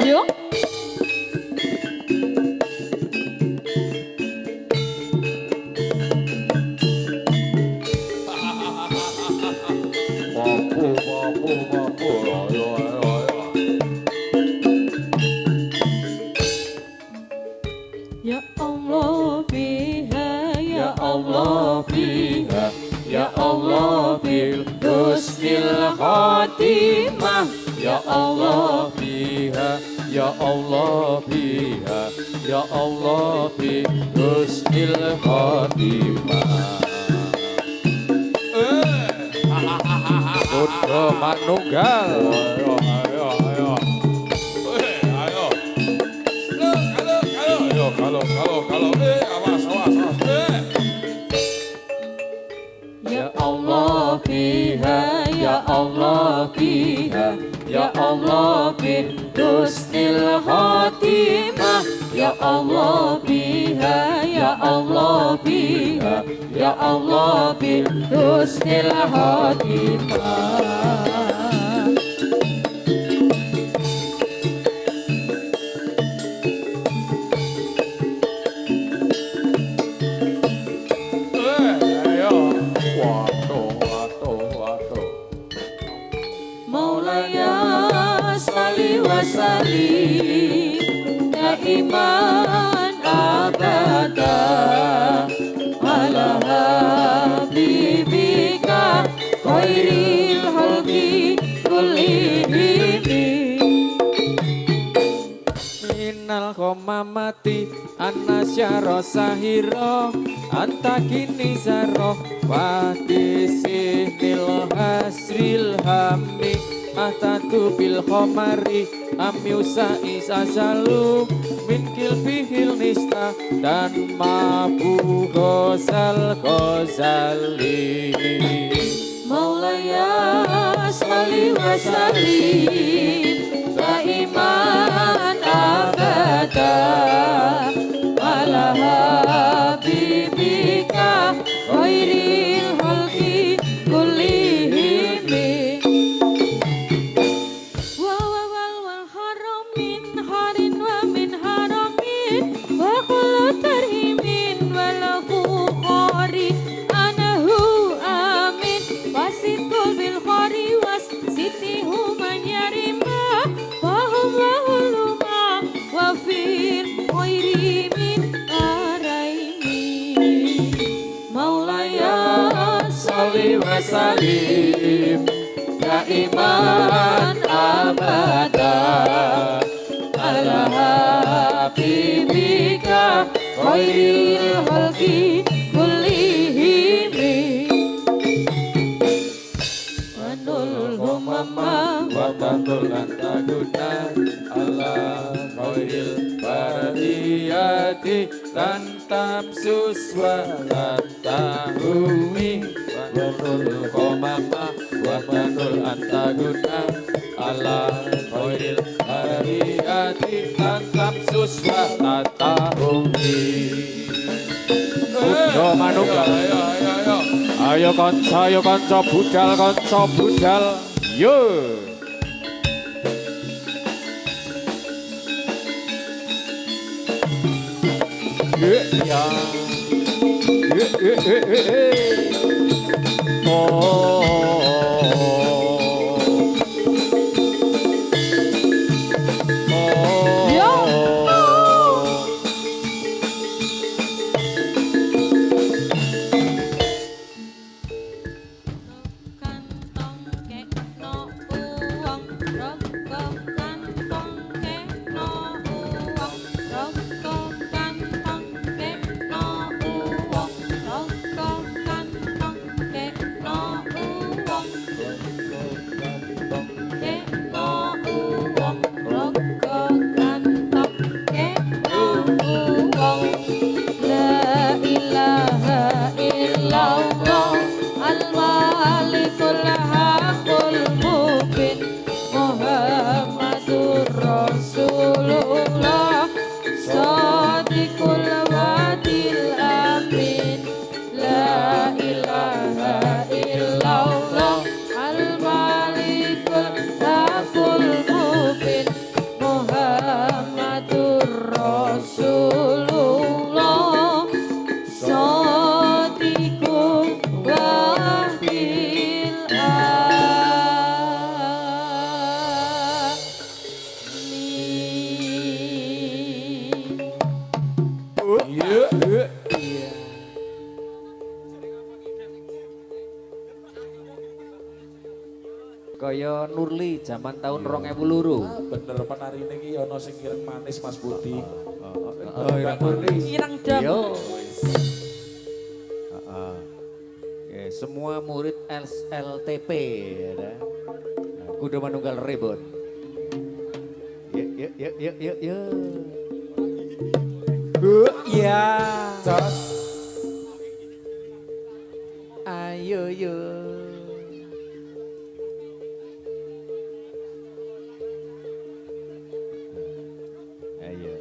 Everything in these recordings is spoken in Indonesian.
Yuk. Ya Allah biha, ya Allah biha, ya Allah bil husnil khatimah, ya Allah biha, ya Allah biha, ya Allah bil husnil khatimah. Kudu manunggal. Kalau awas Ya Allah biha, ya Allah biha, ya Allah bil husnil khatimah, ya Allah biha, ya Allah biha, ya Allah bil husnil khatimah. Salim daiman abada ala habibika khairil khalqi kullihim minal ghamamati anasyara sahira antakini zaro wadisihnil hasril hammi atatu bil khamari amyusa isasalu min kilbihil nista dan mabu ghazal ghazali maulaya salli wa sallim daiman abada ala habibika khairil khalqi kullihim salim daiman abada ala habibika khairil khalqi kullihim manul humama wa tanul antaguna ala khairil bariyati lan tamsus wa tahumi Wanul komama wa manul antaguna ala khairil hariyati tantam suswa tatahumi. Yo manunggal. Ayo kanca budal. Yo. Ya. kaya Nurli zaman tahun 2002. Bener penari ini ono sing ireng manis Mas Budi. Oh, ireng manis. Ireng dam. Yo. Oke, semua murid LTP ya. Kudu manunggal ribut. Yuk. Ya. Jos. Ayo yo. Ayo.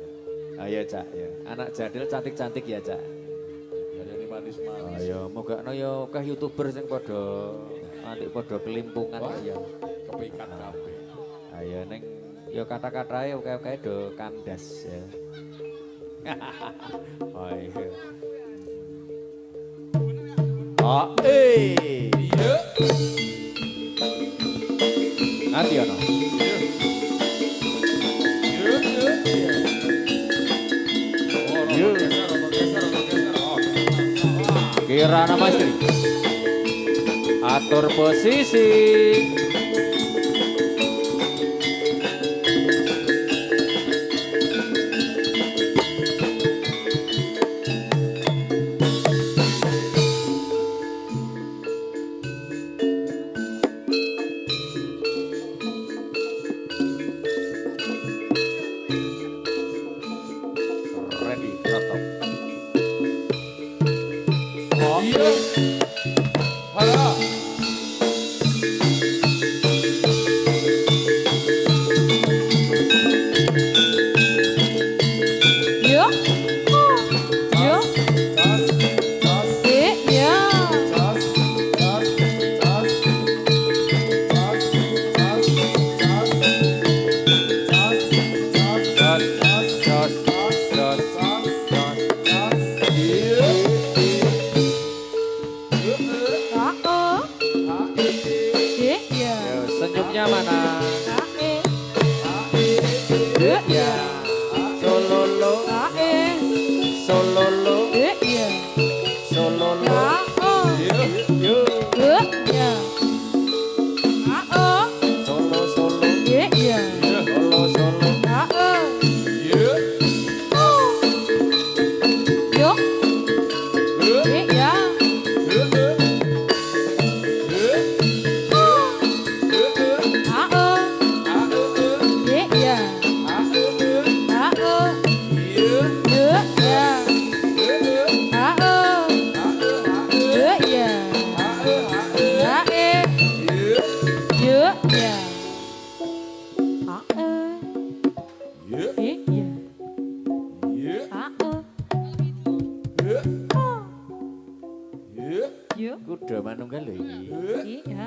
Ayo Cak ya. Anak jadil cantik-cantik ya Cak. Ada ini manis-manis. Ayo mogakno yo akeh YouTuber sing padha nanti padha kelimpungan ya. Kepikan kabeh. Ayo ning yo kata-katae oke-oke do kandas ya. Oh iya. Oh, Iya. nanti ono. Iya. Iya. Kirana Maestri. Atur posisi. Ready, protop. Iya. Halo. Yo. Yo. Jos. Jos. Ya. Jos. Jos. Jos. Jos. Jos. Jos. Jos. Jos. Jos, jos, jos, jos. Iya. Ya. Yo, senyumnya mana? Ae. Ya. Sololo, sololo, Ya. sololo. Yo, Ya. solo, solo, Ya. solo, solo. Iya. Yo. Ya. Kuda manunggal lho iki. Iya.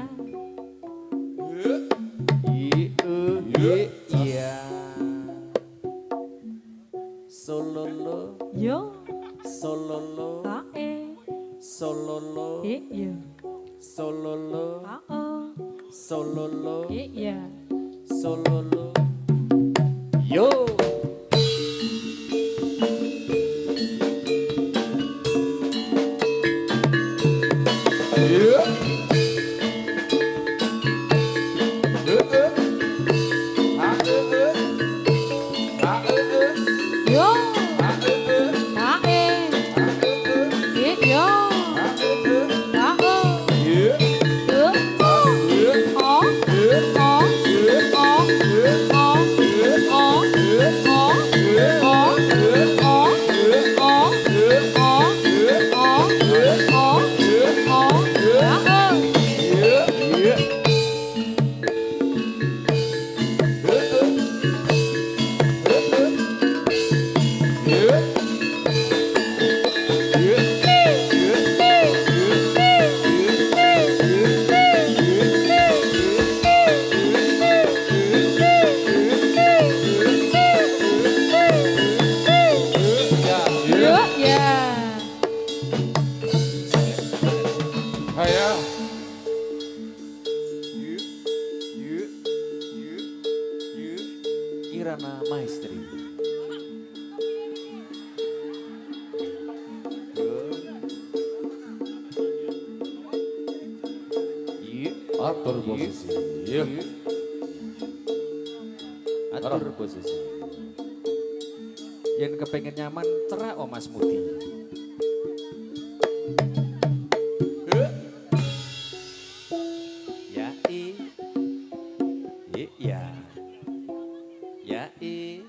Iya. Sololo, Yo. sololo, sololo, Iya. sololo, sololo, Iya. sololo. Yo. Iya. Yo. Yo. Kirana Maestri. Atur posisi. Iya. Atur posisi. Yen kepengen nyaman cerak oh Mas Mudi. Ya iya. Ya iya.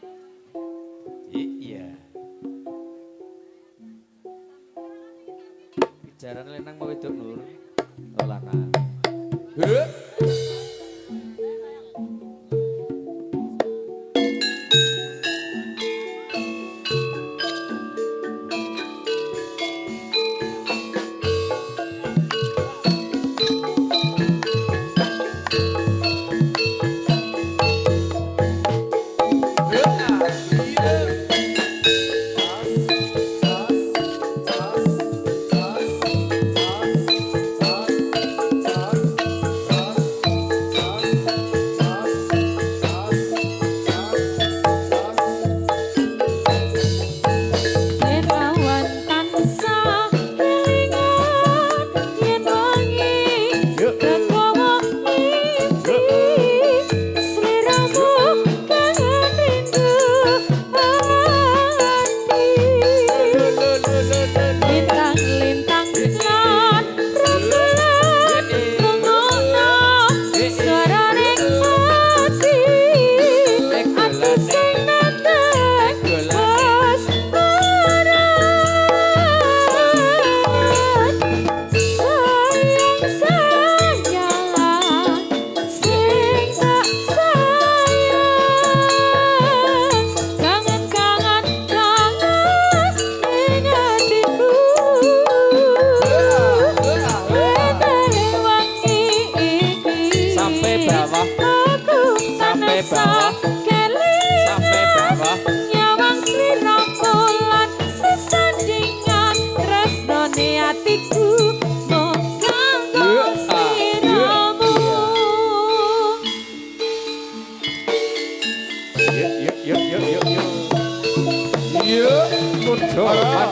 Bicarane lenang mau wedok Nur. Oh lanang.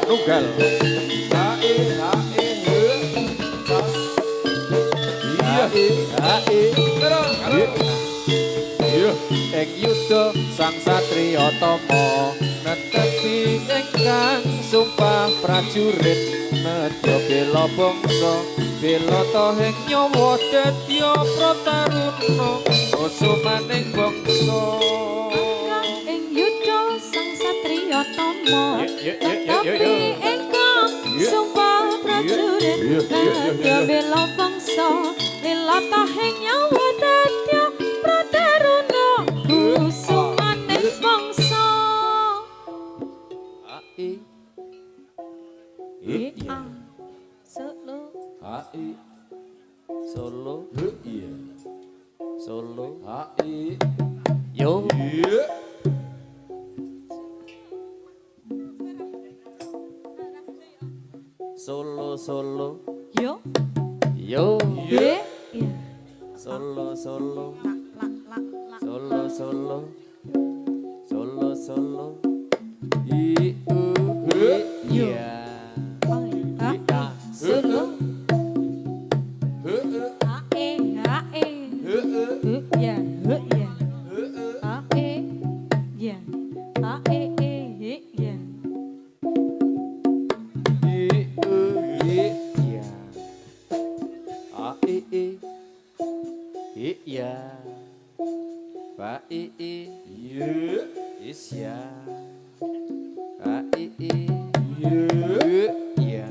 Tunggal. Ing yuda sang satriya tama netepi ingkang sumpah prajurit nedya bela bangsa bela tohing nyawa dadya prataruna usumaning bangsa ing yuda sang satriya tama netepi ingkang sumpah prajurit nedya bela bangsa bela tohing nyawa dadya prataruna usumaning bangsa Solo Iya. Solo HI. yo Iya. Solo yo yo iya Solo Solo I iya solo Heeh. ya ya ya ya iya a iya ba Iya. isya a iya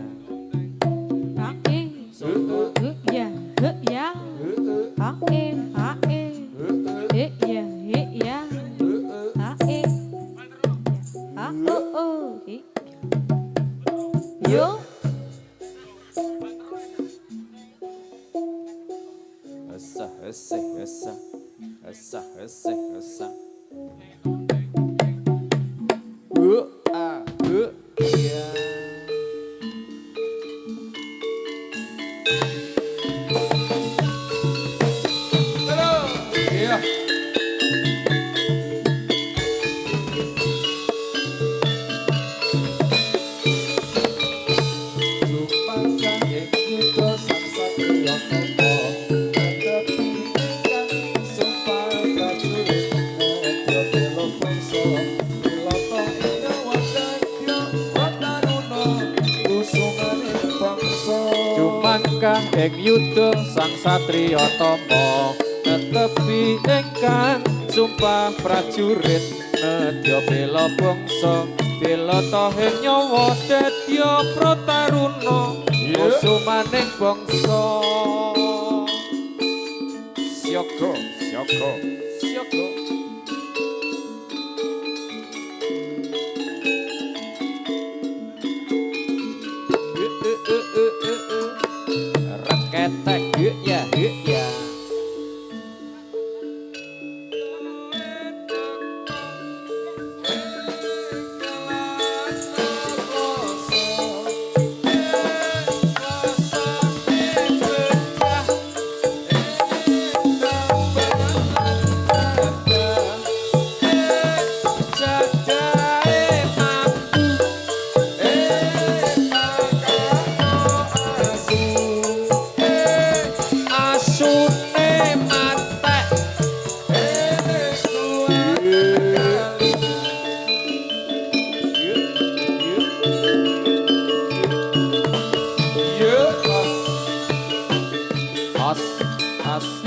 solo ya ya yo asa iya Iya. Sumpahkan ing yuda sang satriya tama netepi ingkang angkah ing yuda sang satriya tama netepi ingkang sumpah prajurit nedya bela bangsa bela tahing nyawa dadya prataruna kusumaning bangsa siaga siaga siaga reketek ya ya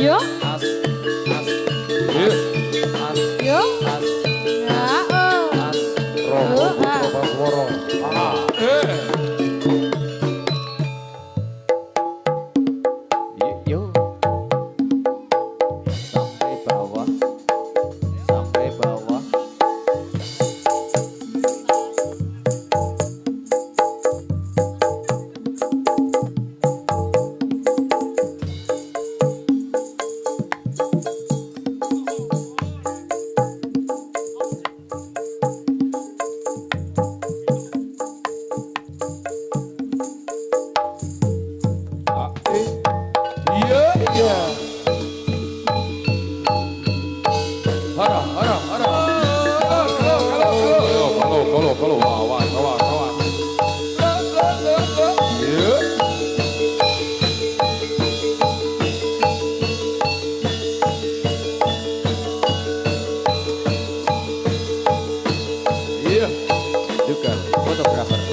Yo, as yo, ya, as robo swara yo sampai bawah sampai bawah kalau awas iya juga fotografer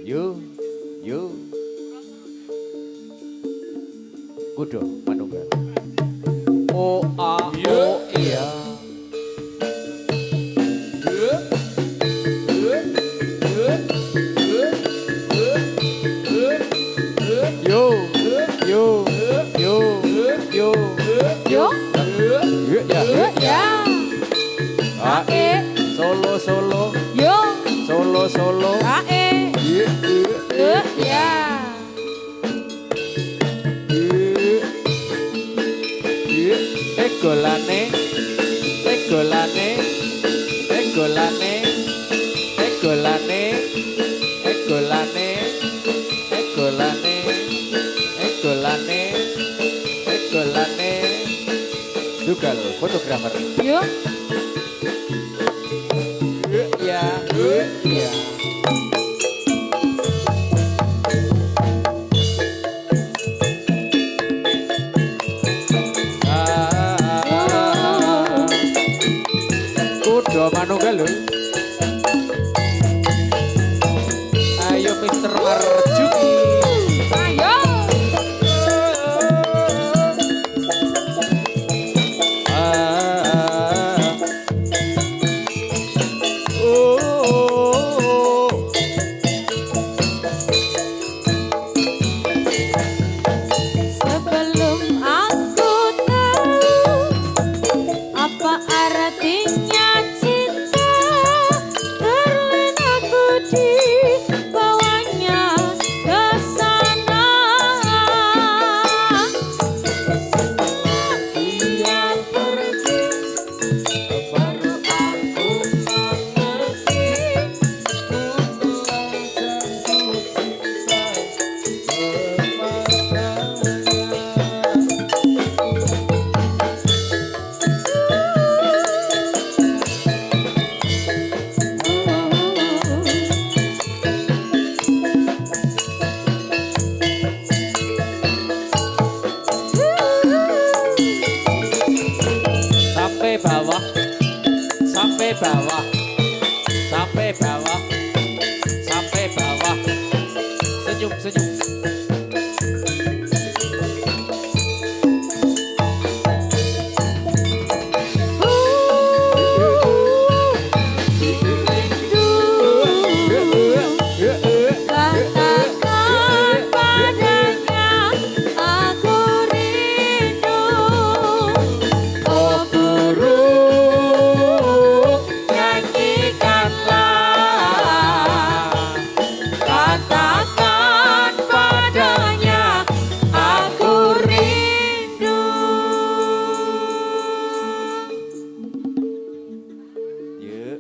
you Kudo manunggal. O A O iya. Yo yo yo yo Yo. ya Yo. Ya. A solo solo Yo. solo solo Ae. ye Yo. Ya. Egolane egolane egolane egolane egolane egolane egolane egolane Dugal fotografer Yo. ya ya Kudo manunggal lho. Ayo Mr. Marjuki. Ayo. Sebelum aku tahu apa artinya cinta, terlena aku dibawanya ke sana. Setelah dia pergi, baru aku mengerti ku telah jatuh cinta kepadanya. Sampai bawah, sampai bawah, sampai bawah, sampai bawah. Senyum, senyum. Katakan padanya aku rindu. Oh burung, nyanyikanlah. Katakan padanya aku rindu. Ye,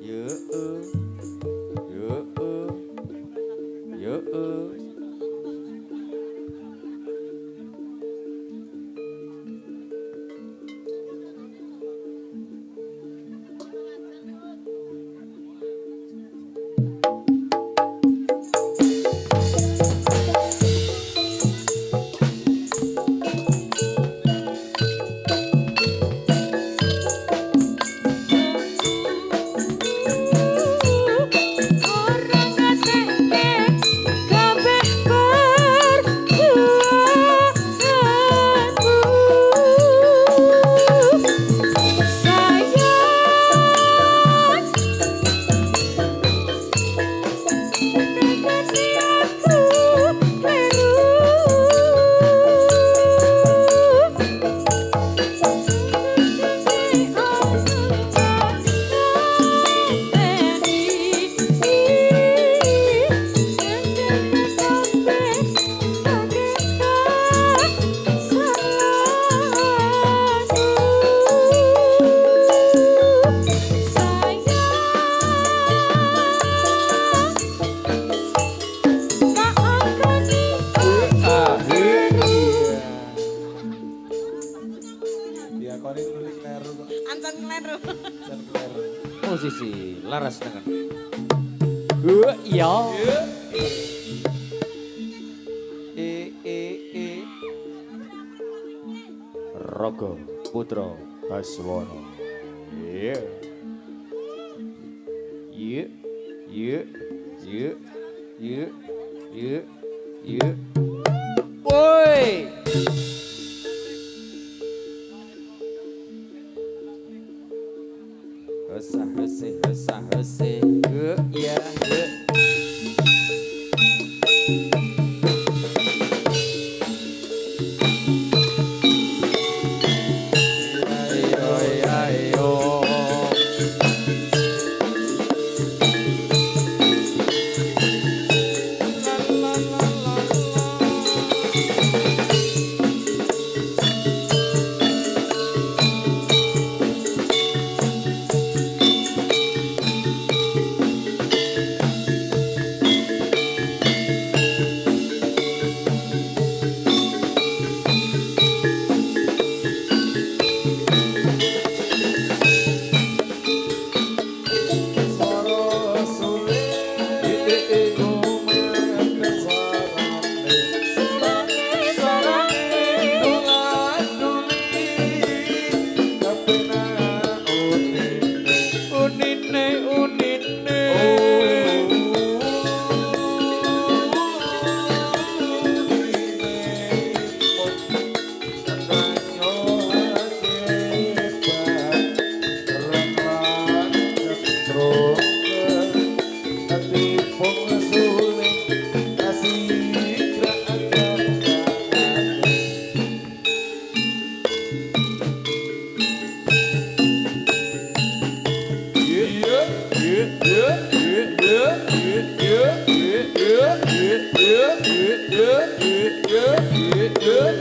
ye, ye, ye. Orang ngateke kabeh perjuanganmu. Sayang, dekati aku kleru. Diakoni nulis kleru kok. Ancan kleru. Jan kleru. Musisi laras dengan. Iya. Rogo Putra Baswara. Iya. Iya. Iya. Iya. Iya. Iya. Iya. Woi. Hesah hese hesah hese. Ya ya. Ayo ayo.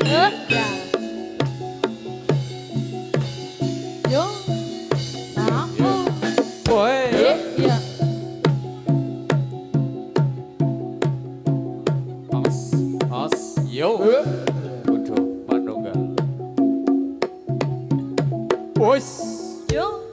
Ya. Yo. Aku. Ya. Yo. Udah manunggal. Bos. Yo.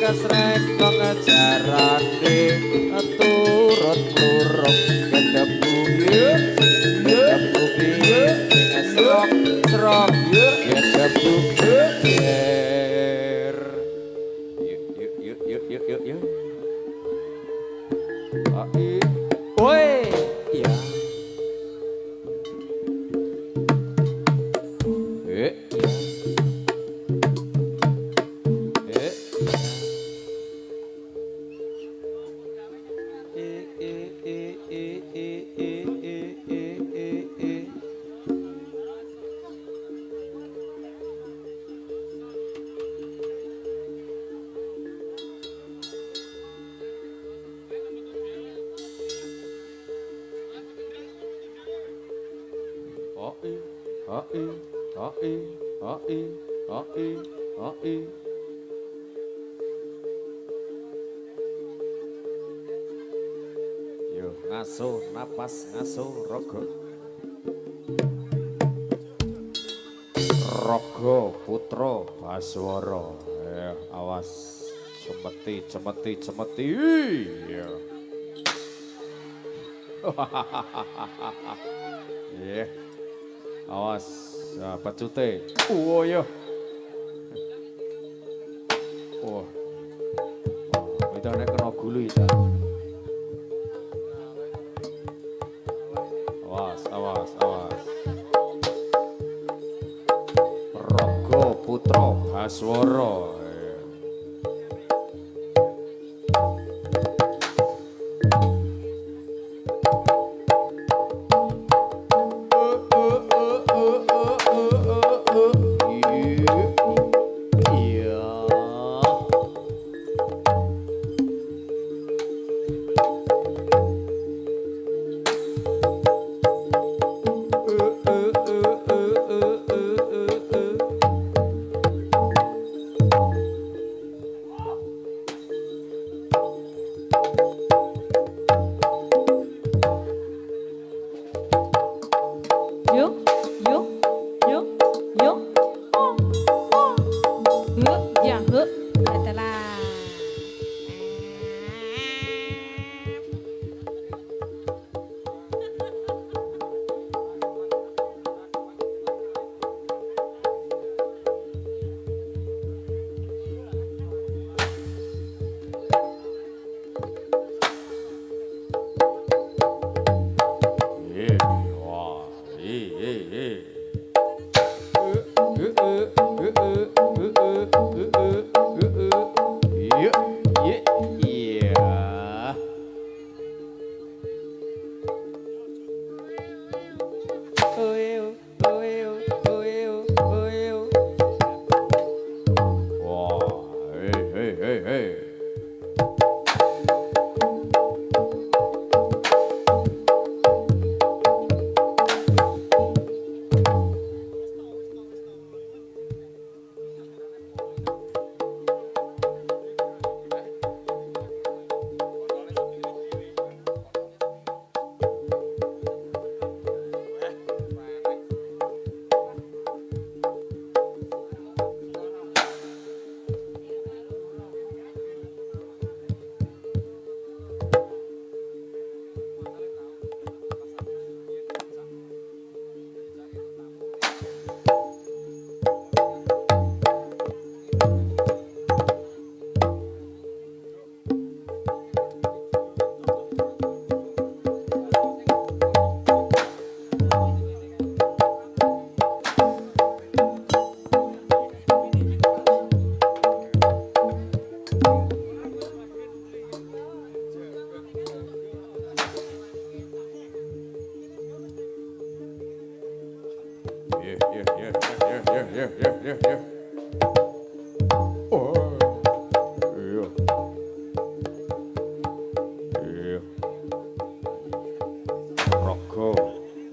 Srek nong jarane turut luruk kedebu kedebu serok serok kedebu ger yuk oi ya Yo ngaso napas ngaso rogo putra Baswara awas cemeti iya iya awas pecute yo wah itu nek kena gulu itu awas Baswara. Yo, yo, yo, yo. Oh, oh. Ya, adalah. Wah, hey. Yeah. Oh, iya. Iya. Raga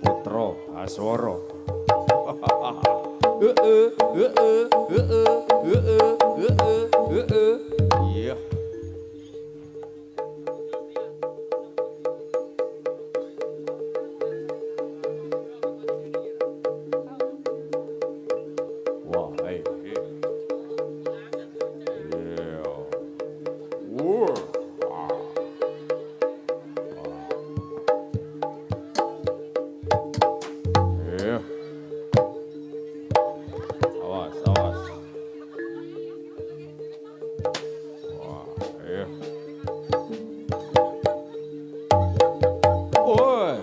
Putra Baswara. Iya. Wah, hey. Yeah. Wah. Iya. Awas. Wah, iya. Oi.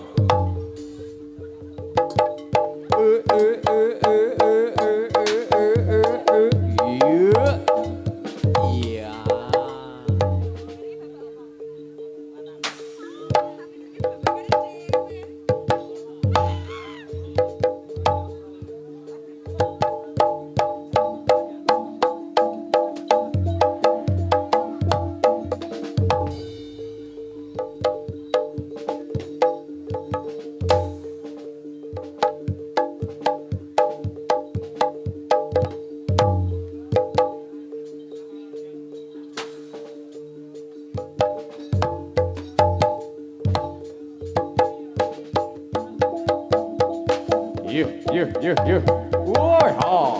Iya. Iya. Yeah. Woi, ha.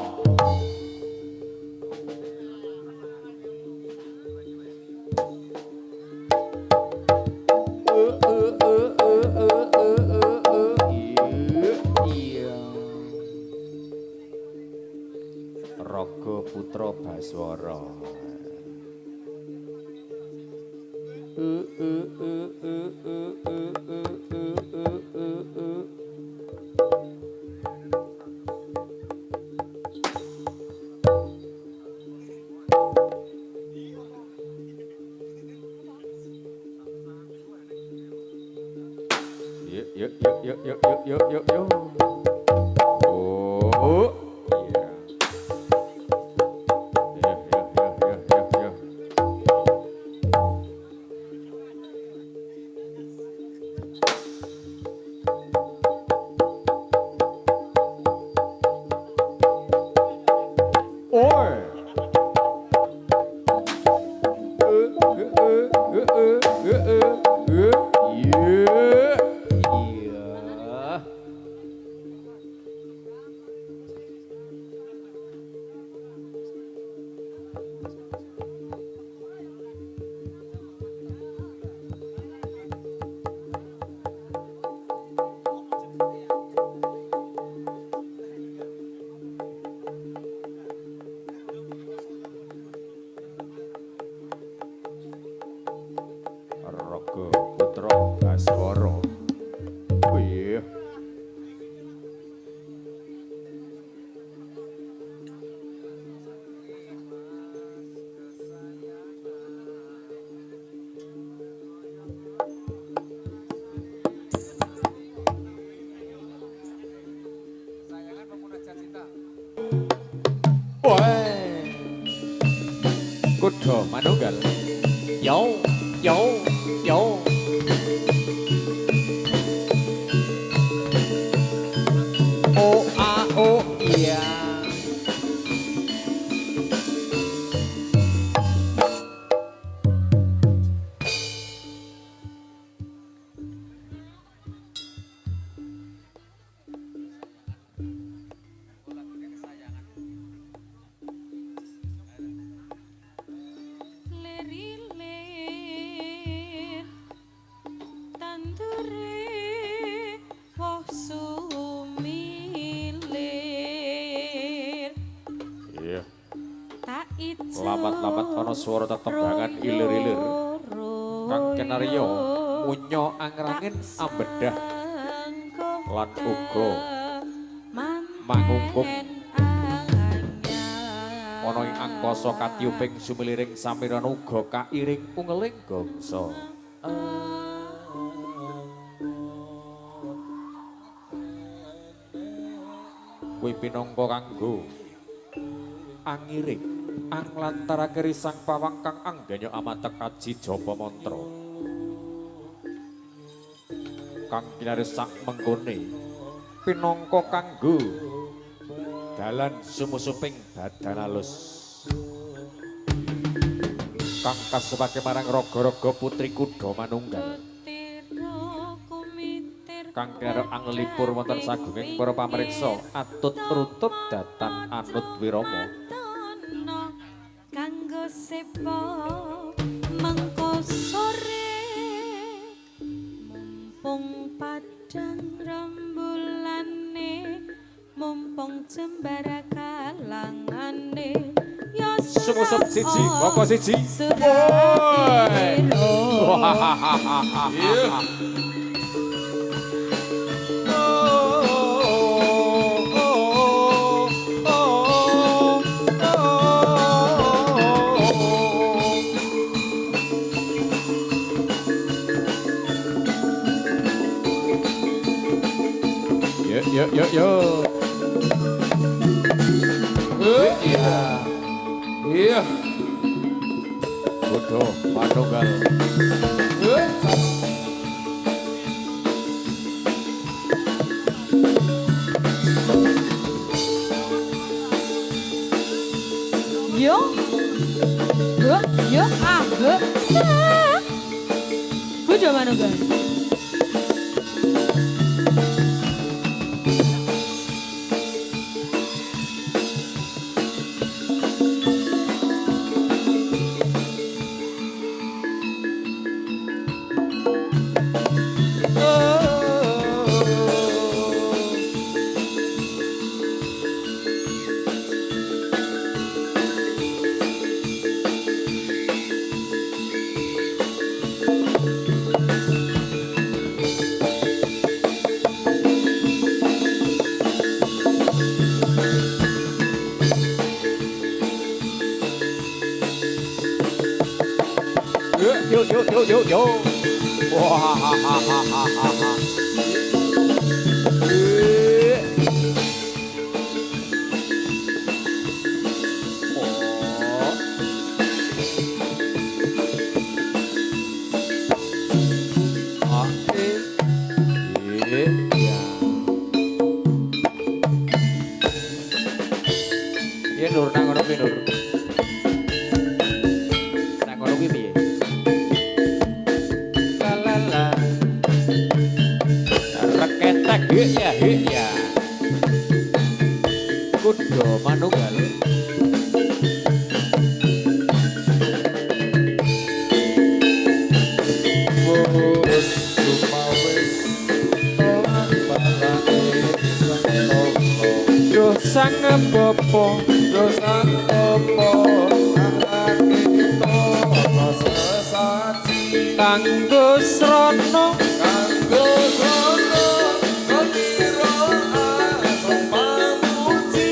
Iya. Raga Putra Baswara. Yuk, yuk, yuk, yuk, yuk, yuk, yuk, yuk. Oh, iya. Yuk, yuk, yuk, yuk, yuk, yuk. Oi. Iya. Raga Putra Baswara. Oh iya. Woi. Kuda manunggal. Yo, yo, yo. Oh, ah, oh, iya. Lir-lir tandure woh sumilir Iya. tak ijo Lamat-lamat ana swara tetembangan ilir-ilir. Kang Kenaryo munyo angrangin ambedah lan uga mangungkum ana ing angkasa katyuping sumiliring samirana uga kairing ungeling gangsa. Kuwi pinangka kanggo angiring anglantarake risang pawang kang angganya amatek aji japa mantra. Kang kinaris sak mengkone pinangka kanggo dalan sumusuping badan halus. Kang kasebake marang raga-raga putri kuda manunggal. Kang karo anglipur wonten sagunging para pamriksa atut rutut datan anut wirama. Kanggo sepo mengko sore mumpung padang rembulane mumpung jembara kalangane ya Sumusup siji, moko siji. Woi. Yuk, yuk, yuk. Iya. Iya. Kuda manunggal. Yo, yo, ah, sa. Kuda manunggal. Yuk. Wah. kanggo srana kanggo sono kepiro asam pamuji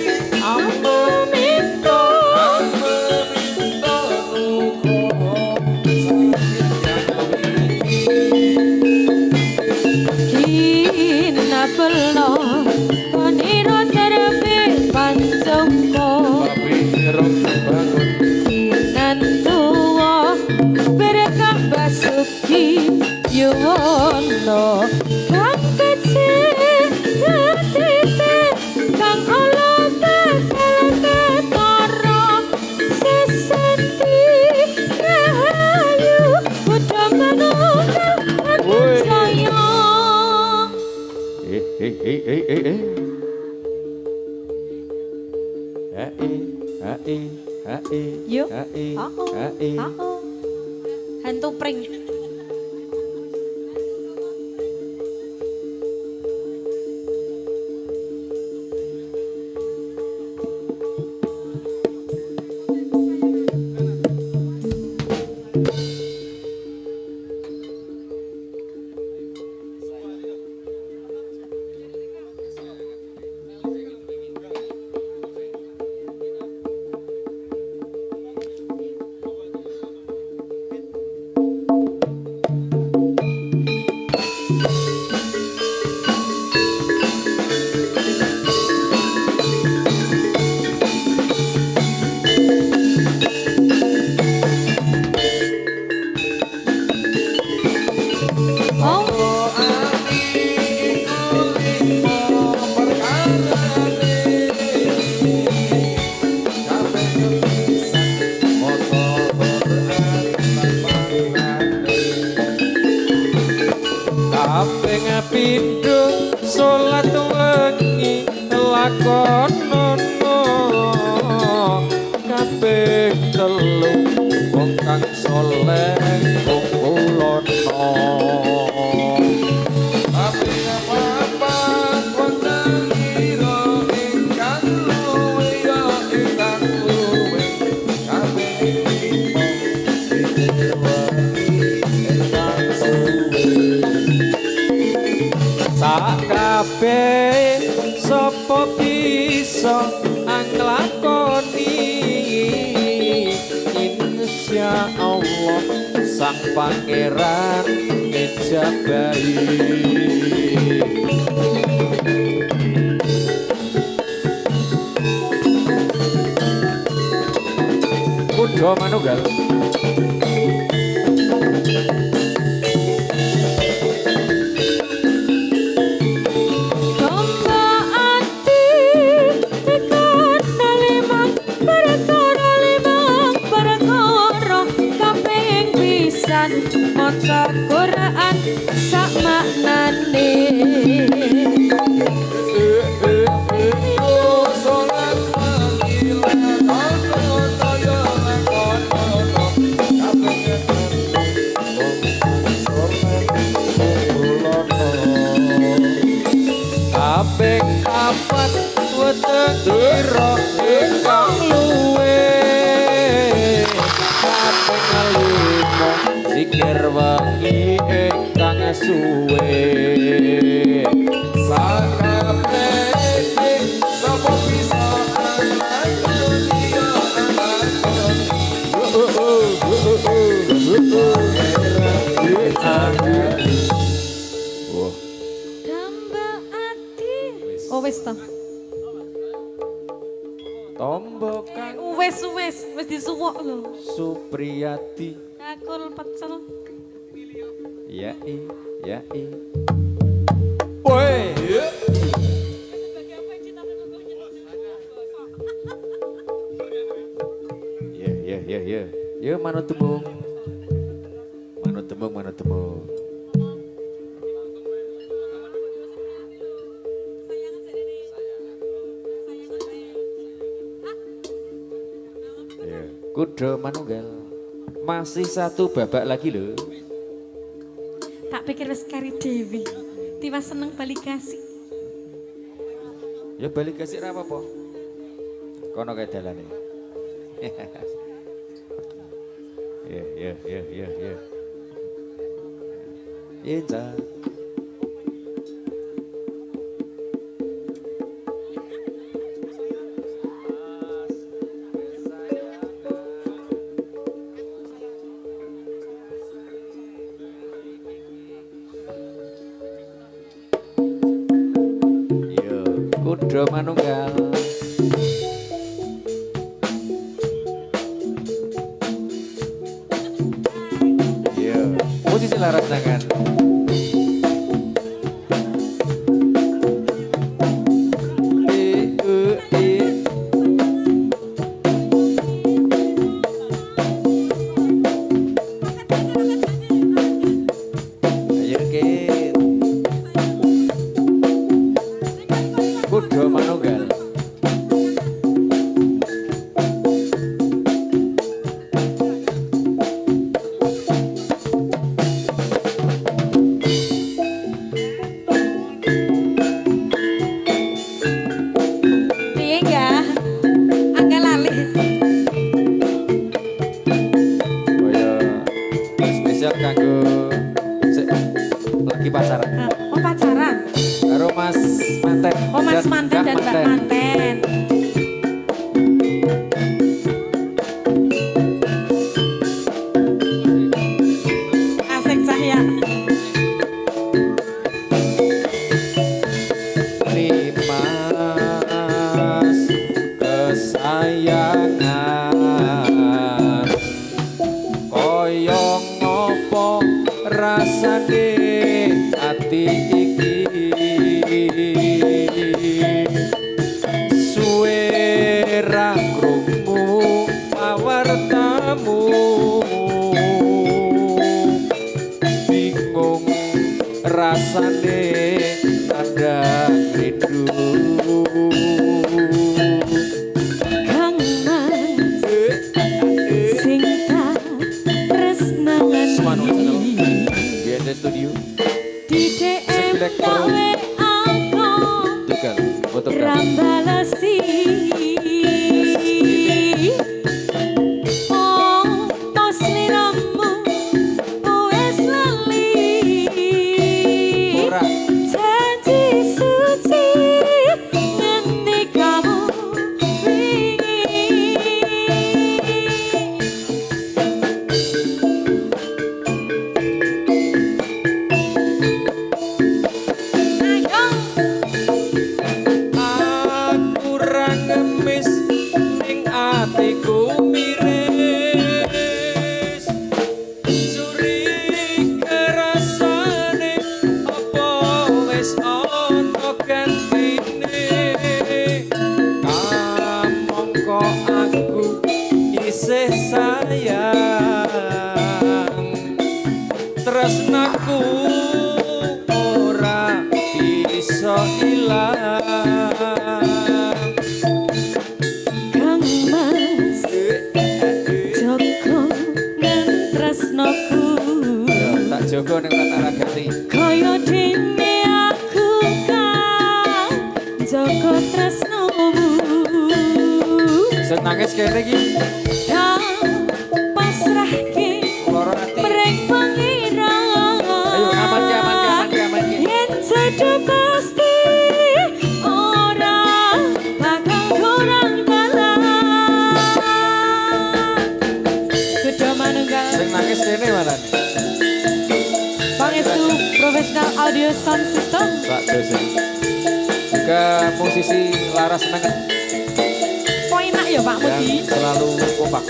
ameminto ameminto nugroho kinapelo koniro terbe pancengko tapi irung bangun nantuwa berkah basuki yuwono kang kecil tete kang olote kalate toro sesenti rahayu udah manunggal Woi. sayang Yuk. Hantu pring. Kaping pindho salat wengi lakonono kaping telu wong kang saleh kumpulono tapi apa wonten ira ingkang luwe ya ingkang luwe kabeh ingkang suwe sak kabeh sapa bisa anglakoni insya Allah sang pangeran ngejabahi kudu manunggal Domba ati tekan limang perkara kaping pisan maca Quran sak maknane salat mangila kono toyo kono kabeh kaping papat weteng ira ingkang luwe kaping lima zikir wengi ingkang suwe sakabeh sapa bisa dunia Domba ati oh wis to tombo kang wis disuwuk lho Supriyati akul pecel ya woi ya manut tembung ya kudu manunggal masih satu babak lagi loh tak pikir wis kari dewi tiwas seneng balik kasih ya balik kasih apa po kono kayak dalane ya Iya. Yo, kuda manunggal. Yo, posisi laras tangan. Ayo Kit. Kuda manunggal. Piye enggak? Angga lali. Kaya spesial kanggo sik, lagi pacaran Oh pacaran. karo Mas Manten. Oh Mas Manten dan Mbak Manten. Asik Cahya. Limas kesayangan koyo ngopo rasane ati iki suwe ra krungu pawartamu bingung rasane ada rindu Kang Mas sing tak Semanu channel. tresnani. BND Studio Di DM Seblek Pro. gawe aku Tugal fotografi rambalesi. Oh, tos liramu wes lali. ora Janji suci ngendi kamu wingi. Ayo. aku ra ngemis ning atiku miris curiga rasane apa wis ana gantine kamangka aku isih sayang tresnaku ora bisa ilang Kang Mas Joko nentresnoku ya tak jogo ning Ratara Gati kaya dene aku kang Joko tresnomu sing nangis kene iki kang pasrahke loro ati mreng pangeran ayo aman ki yen jodoh pasti ora bakal kurang dalam kudu manunggal sing nangis kene malah Pangestu Professional Audio Sound System. Pak dosen juga musisi laras nengen Kok enak ya Pak yang Mudi? selalu kompak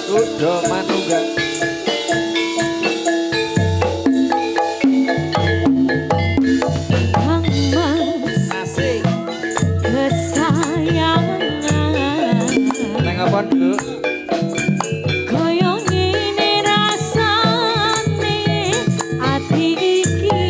kuda manunggal Kang Mas asik kesayangan neng apa Bu kaya ngene rasane ati iki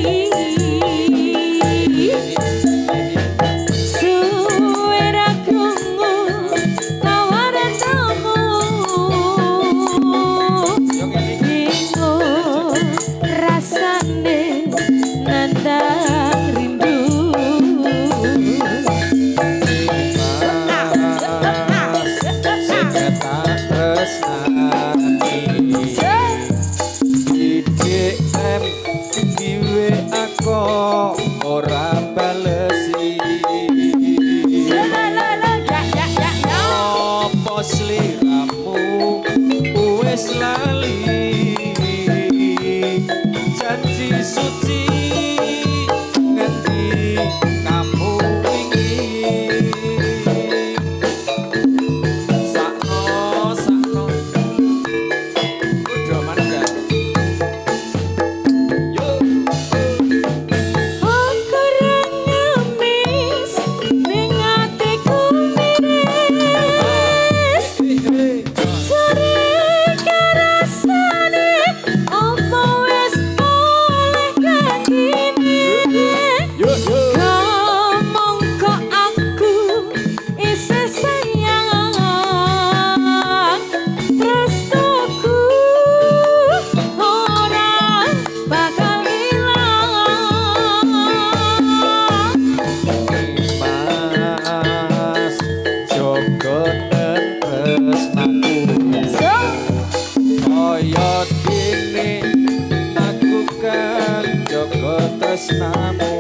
tresnamu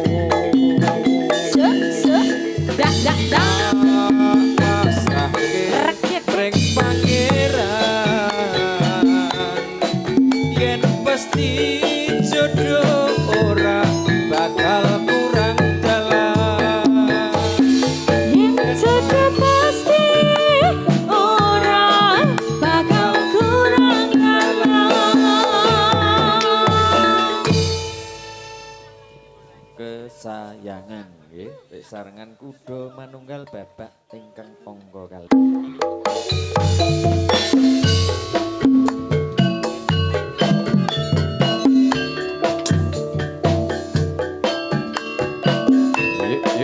Dah, dah, dah. pasrahke Rekit. ring pangeran yen pasti jodoh ora bakal kurang dalan Yang jaga pasti orang bakal kurang kesayangan nggih sarengan kuda manunggal babak ingkang angka kalih.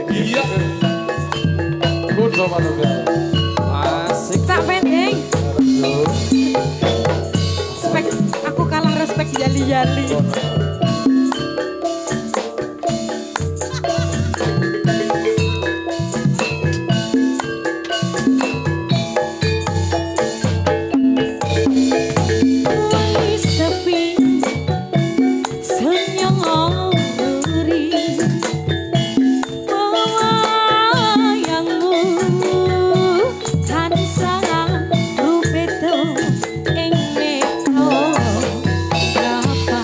Iya. Kudu manunggal. Asik. Cak pending. Respek, aku kalah respek yali-yali. Wis sepi, senyori, wayangmu tansah rupeto ing metro. Berapa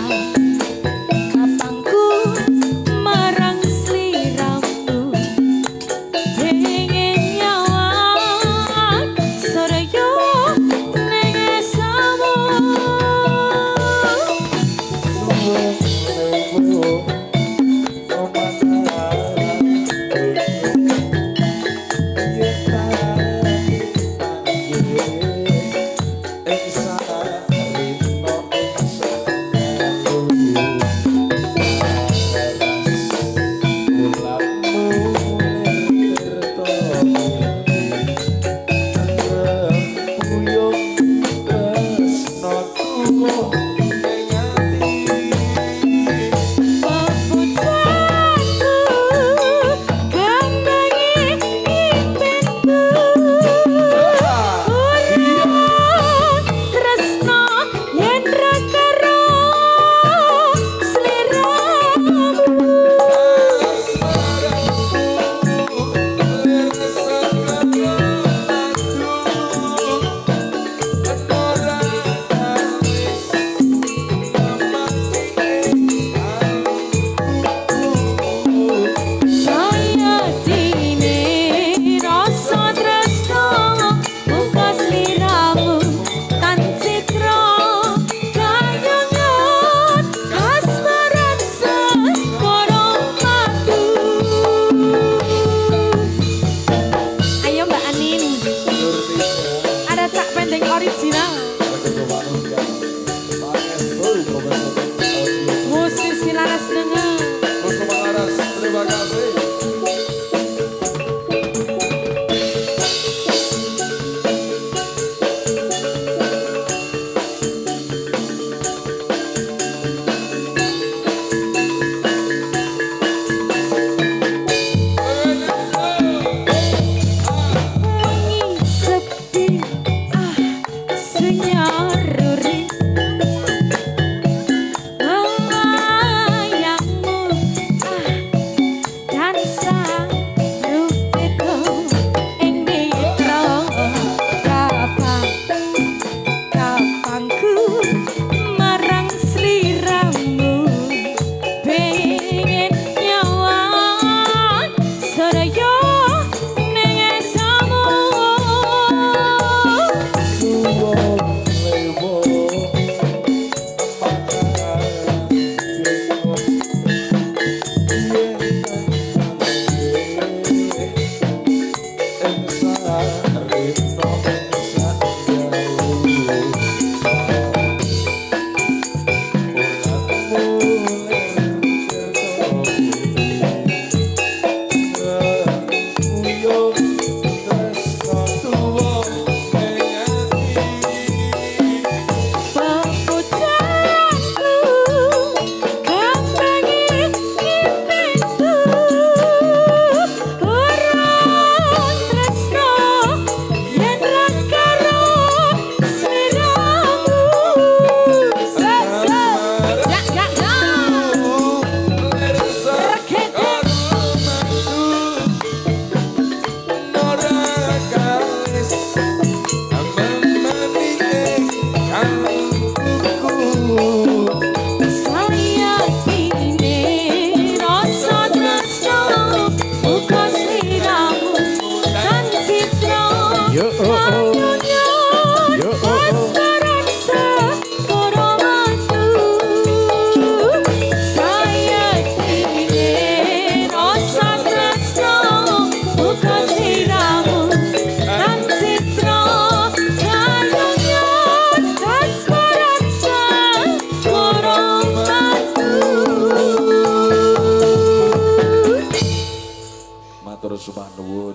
sembah nuwun.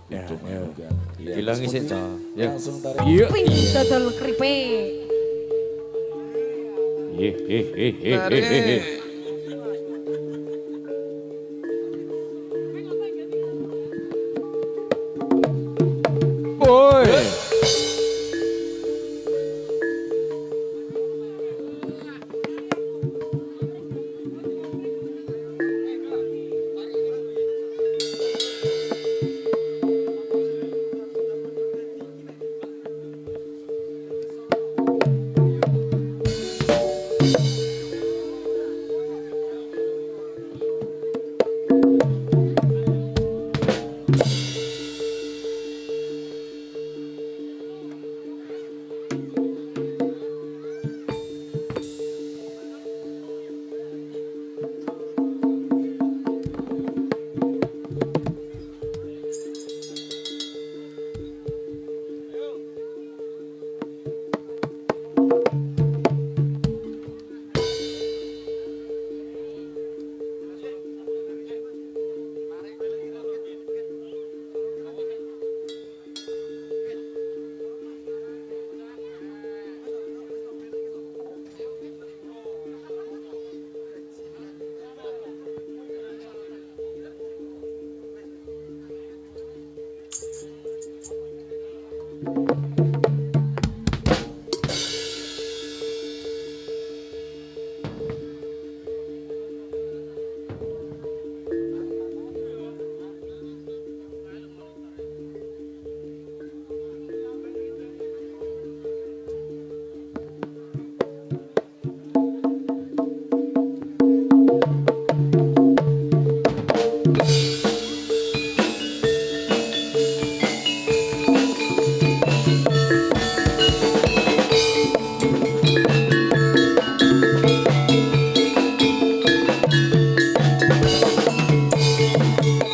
Ya, Itu ya. manunggal. Ya, Bilang Mas isi, Putri, Cok. Ya. Langsung tarik. Iya. Ping dodol keripik. Hehehe. Boy.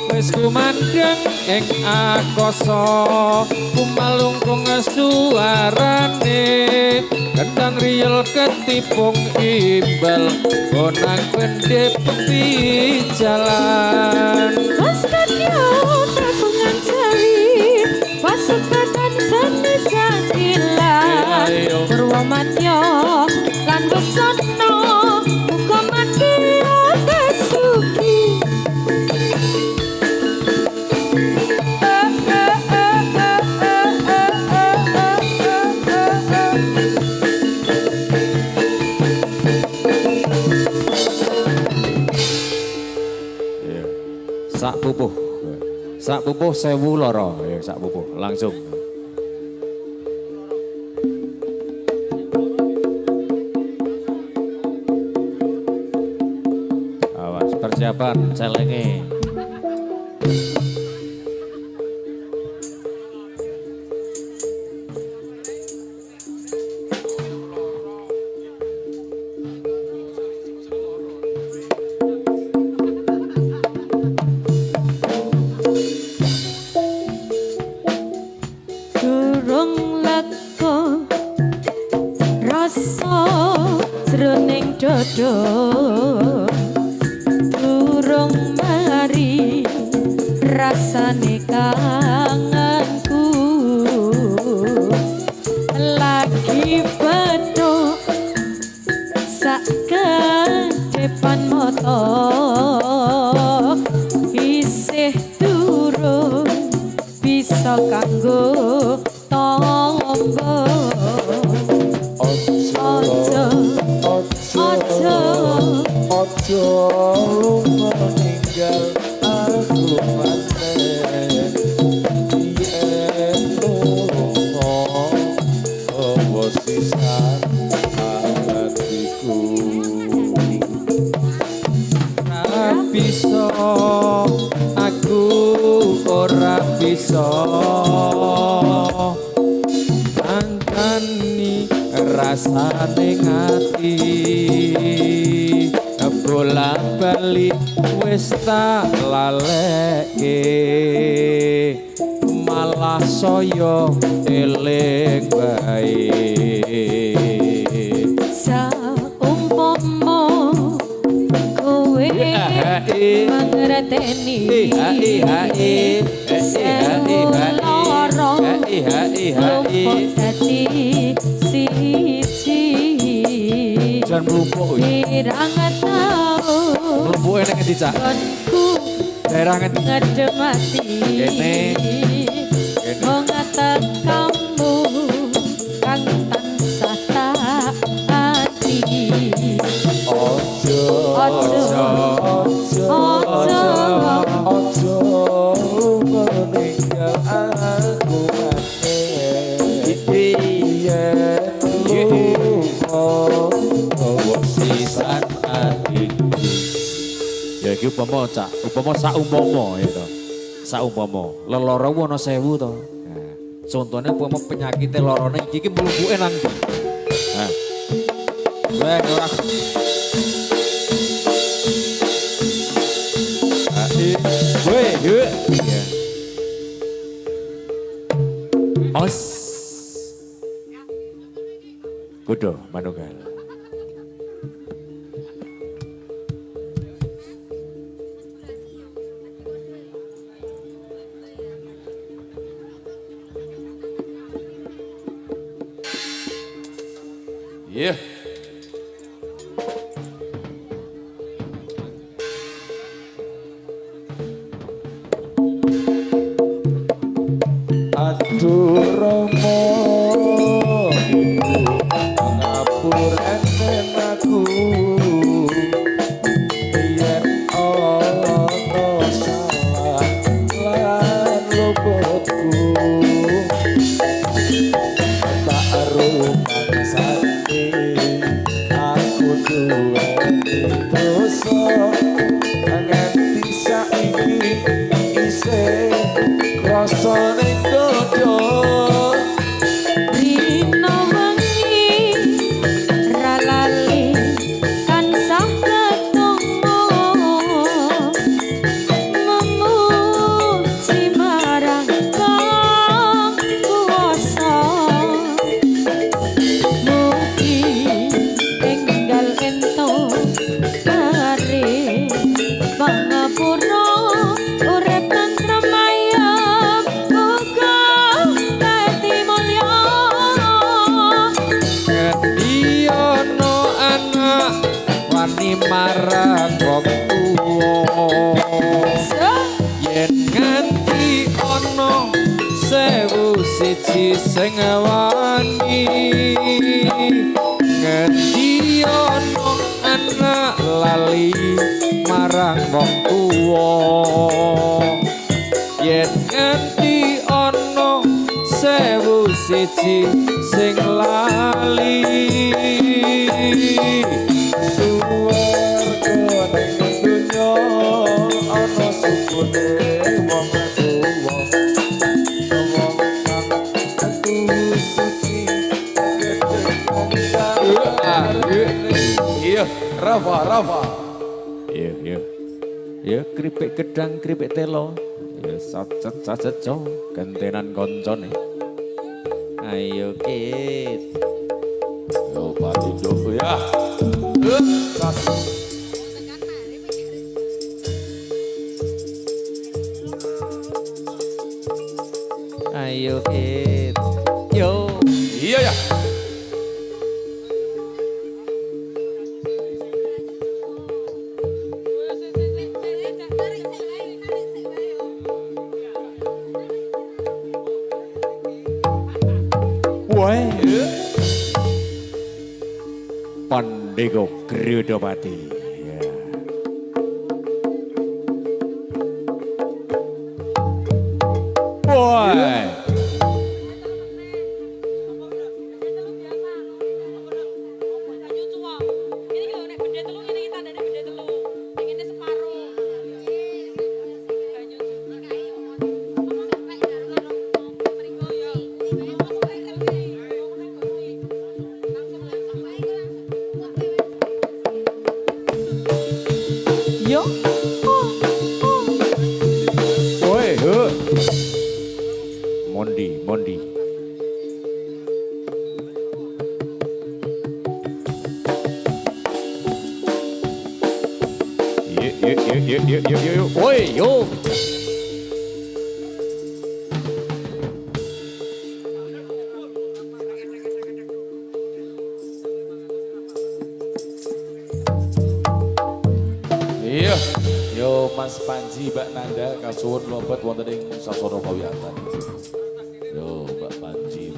Wis kumandheng ing akasa kumalungkung suarane kendang riyel ketipung imbal bonang pendhe jalan Was kadya tabungan jawi, wasukatan seni jadilan. Ayo. Purwamadya lan busana, muga madya kesugi. Sak pupuh 1000 loro ya sak pupuh langsung. Awas persiapan celenge. Durung lega rasa jroning dada, durung mari rasane kangenku, lagi penuh sak kedepan mata, isih durung bisa kanggo tangga. Ojo lu meninggal aku maneh yen lunga apa sisan hatiku Ora bisa aku ora bisa antani rasane ngati bolak-balik wis tak laleke malah saya eling bae Saumpama kowe mengerteni luput dadi siji Jangan melumpuk. pirang taun Melumpuke ning endi, Cak? konku Daerah ngendi? ngedemati Kene. mengatak kamu kang tansah taati Ojo meninggal aku mati Sisan ati. Ya iki upama Cak, upama saumpama ya to. Saumpama lelara ku ana 1000 to. Nah, contone upama penyakite larane iki mlupuke nang ndi? Nah. Weh ora. Weh, yuk. Iya. Os. Kudu manunggal. Iya. Aduh Romo ngapuraken aku yen ana salah lan luputku tak rumang sakti aku duweni dosa nganti saiki isih krasa ning dodo dina wengi ra lali tansah ketemu memuji marang Kang Kuwasa mugi enggal ento mari pangapura urip tentrem ayem muga dadi mulya Ngendi ana anak wani marang wong tuwa yen nganti ana 1001 sing wani ngendi ana anak lali marang wong tuwa yen nganti ana 1001 sing lali suwarga ning donya ana sukune wong tuwa wong kang aku suci Iya, Rafa. Ya kripik gedang kripik telo ya sacet jo gentenan koncone ayo kit Yo pati Joko ya. ayo kit yo Iya ya. wae Pandego Gridopati ya wae yo Yuk. Woi, yuk. Iya. Yo Mas Panji, Mbak Nanda, kasuwun lompat wonten ing sasana pawiyatan. Yo Mbak Panji,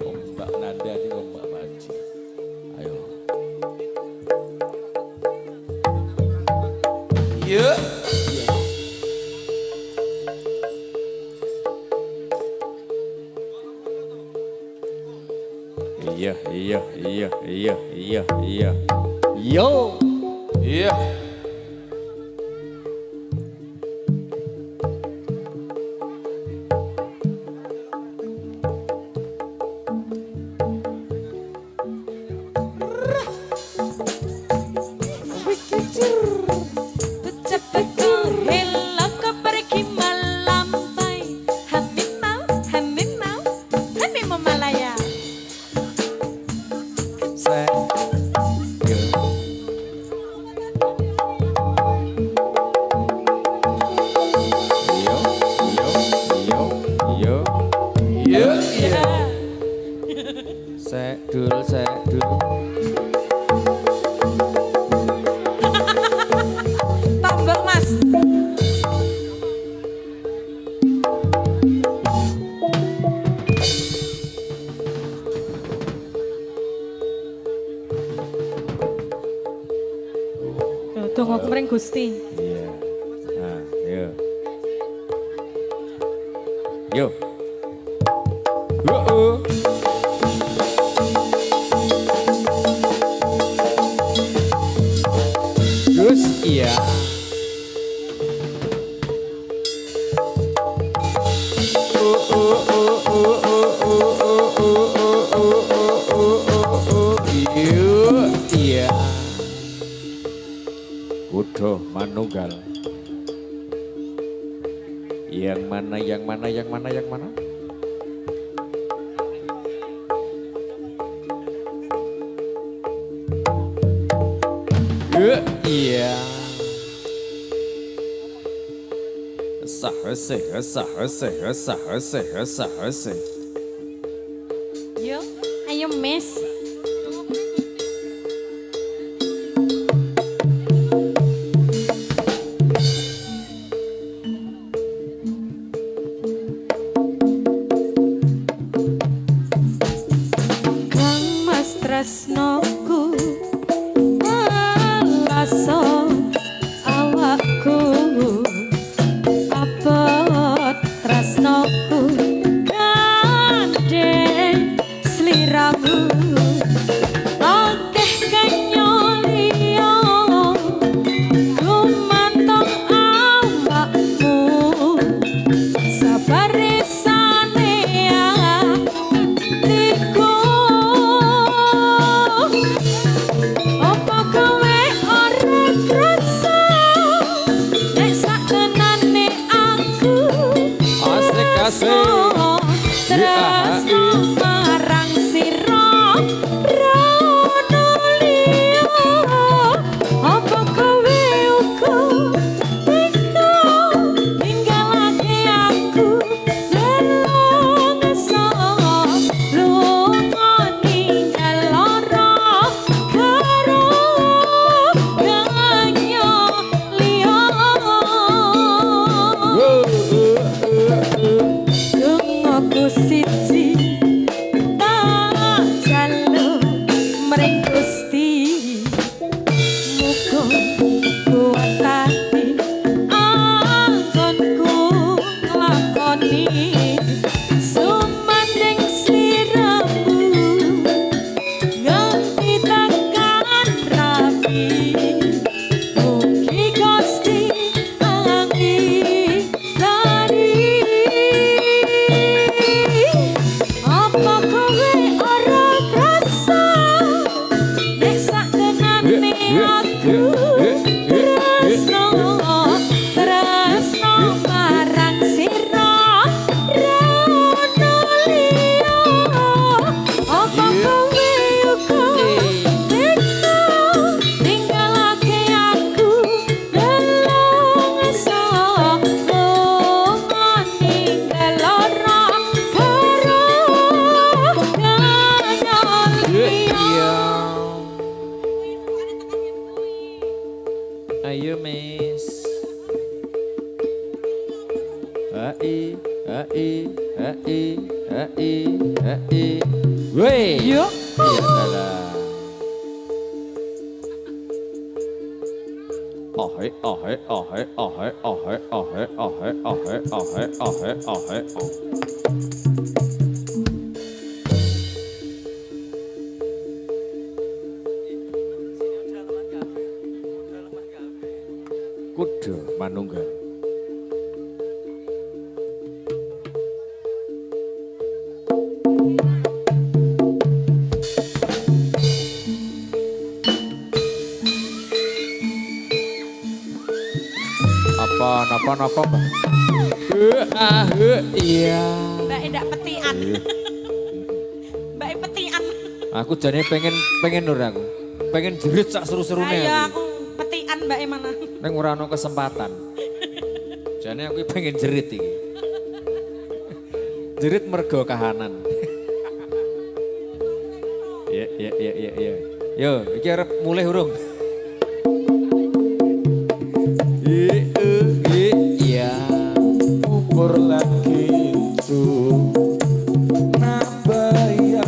Om Mbak Nanda ini Om Mbak Panji. Ayo. Iya. Iya. Yo. Iya. Iya. Sedul. Tombok Mas. Tunggu kemarin Gusti. Iya. Nah, yo. Yo. Gus, iya. Iya. Udah manunggal. Yang mana? Iya. Sah. Yo, ayo Miss. Kang Mas tresnoku alaso awakku abot tresnoku gandeng sliramu akeh kanyolio gumantong awakmu sabarisane atiku apa kowe ora krasa nek sakenane aku Asik. tresno marang sira rono liya apa kowe uga tega ninggalake aku delong iso lunga ninggal lara karo ganyo liya. Kung Weh. Yuk. Iya dadah. Ahe. Kudu manunggal. Napa, Mbak? Iya. Mbak endak petian. Mbak petian. Aku jane pengen nur aku. Pengen jerit sak seru-serune Ayo aku. aku petian Mbak mana? Neng ora ono kesempatan. Jane aku pengen jerit iki. Jerit mergo kahanan. Iya. Yo, iki arep mulai urung. Iya. Ukur lagi itu nabayayu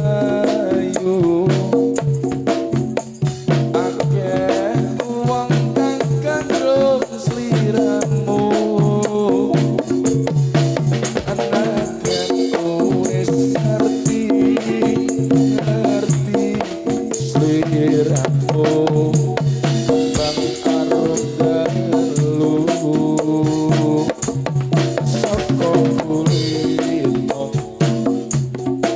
akeh uang kang kandung sliramu anakku wis ngerti sliramu bang arep dalu saka kulitmu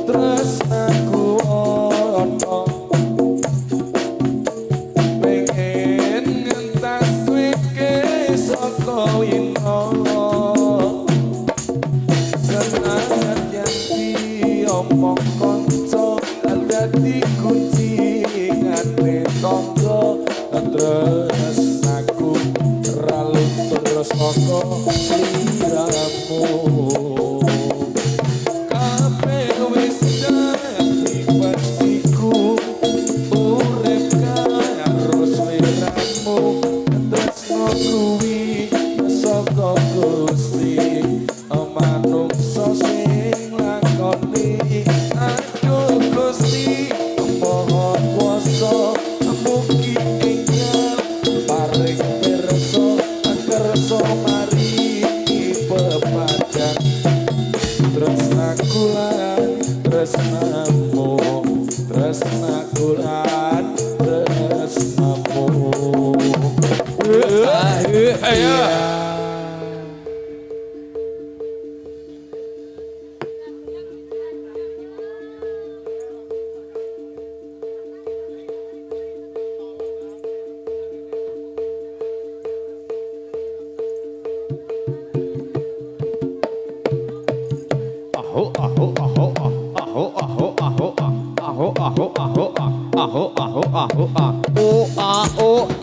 tresnaku ono pengen ngentas wike saka wino senajan yang diomong konco dadi kuncingane tangga tresnaku ralu terus saka sliramu kabeh wis dadi pasiku urip karo sliramu tresno kuwi saka Gusti manungsa sing lakoni aduh Gusti Maha Kuwasa mugi ingkang paring pirsa kersa mari pepadang tresnaku lan tresnamu tresnaku lan tresnamu Ayo.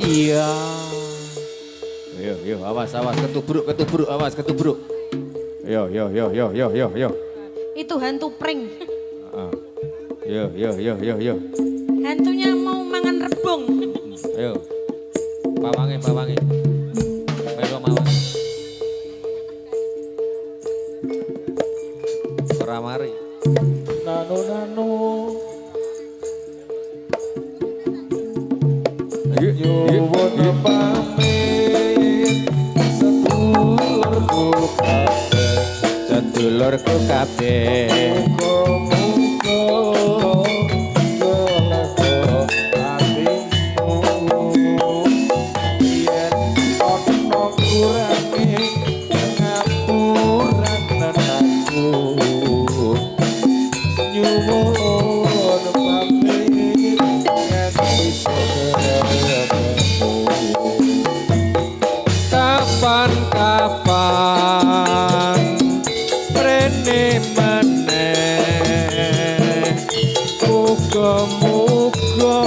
Iya. Yo, awas, ketubruk, ketubruk. Yo. Itu hantu pring. Yo. Hantunya mau mangan rebung. Ayo. Pawange. Melo mawon. Ora mari. nano Yo pamit sedulurku kabeh. Kapan rene meneh muga-muga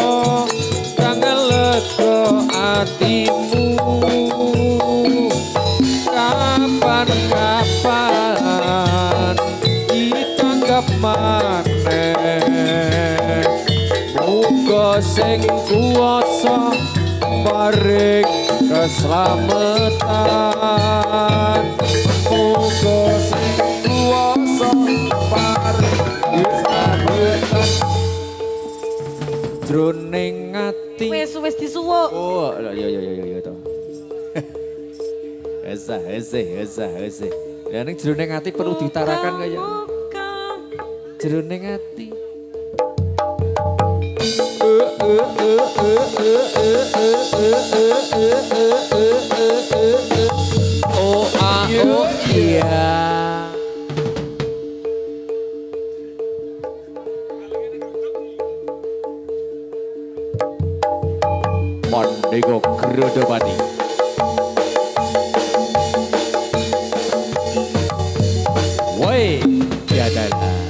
kang lega atimu kapan ditanggap maneh muga sing kuwasa paring keselamatan muga Oh, iya toh. Hese. Ya ning jroning ati perlu ditarakan kaya. Jroning ati. Oh iya. Mandego Grodopati. Woi, ya adalah.